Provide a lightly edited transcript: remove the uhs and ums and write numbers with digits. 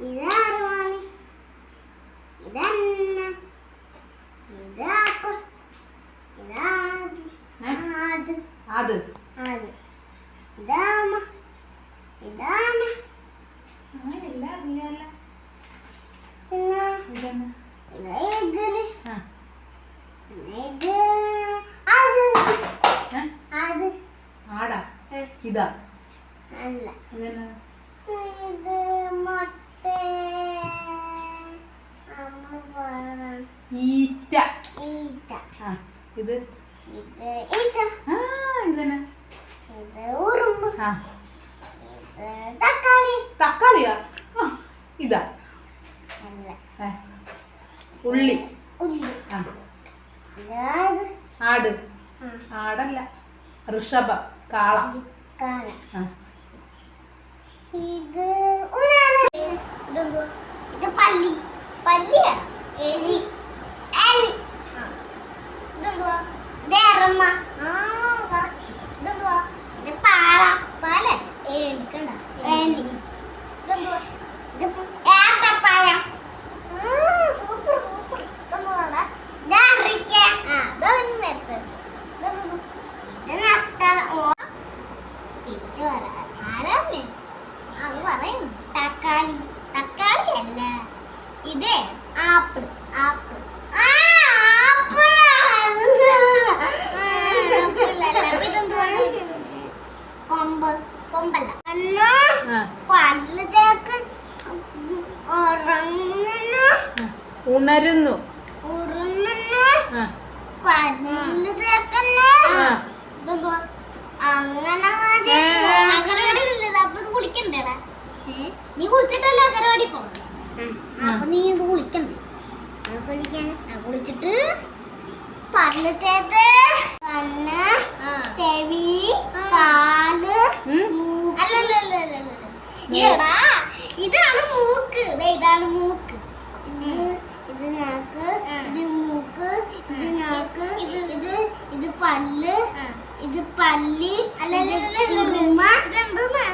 ഇതാറുമാണ് ഇതന്ന ഇതാപ്പ ഇതാത് അത് അത് ഇതാമ ഇതാമ അങ്ങനെയല്ല അറിയാല്ല പിന്നെ ഇതില് ഇത് അത് ആടാ ഇതാ അല്ല ഇതെന്നാ ഇത് മുട്ട ഈറ്റ ഈറ്റ ഇത് ഇത് ഈറ്റ ഇതെന്നാ ഇത് ഉറുമ്പ് ഇത് തക്കാളി തക്കാളിയാ ഇതാ അല്ല ഉള്ളി ഉള്ളി ഇത് ആട് ആടല്ല ഋഷഭ കാള കാള ഇത് ഇത് പല്ലി പല്ലിയാ എലി എലി ഇതെന്തുവാ ഇത് എറമ്മ ഇതെന്തുവാ ഇത് പാള പാല ഏണ്ടിക്കണ്ട ഏണ്ടി ഇതെന്തുവാ ഇത് ഏത്തപ്പഴം സൂപ്പർ സൂപ്പർ ഇതെന്തുവാടാ ഇതറിക്ക ഇതൊന്നും എടുത്തത് ഇത് നട്ട തിരിച്ചു വരാം ആരാമേ അത് പറയുന്നു തക്കാളി തക്കാളി അല്ല ഇത് ആപ്പിൾ ആപ്പിൾ കൊമ്പ് കൊമ്പല്ല പല്ലുതേക്ക് ഉറങ്ങുന്നു ഉണരുന്നു ഉറങ്ങുന്നു പല്ല് തേക്കുന്നു ഇതെന്തുവാ അംഗനവാടി അപ്പൊ ഇത് കുളിക്കണ്ടേടാ നീ കുളിച്ചിട്ടല്ലേ അംഗനവാടി പോകണം അപ്പൊ നീ ഇത് കുളിക്കണ്ടേ കുളിച്ചിട്ട് പല്ല് തേത്ത് കണ്ണ് ചെവി കാല് അല്ലല്ലല്ലല്ലടാ ഇതാണ് മൂക്ക് ഇതാണ് മൂക്ക് ഇത് നാക്ക് ഇത് മൂക്ക് ഇത് നാക്ക് ഇത് പല്ല് ഇത് പല്ലി അല്ലല്ലല്ല ഇതെന്തോന്നാ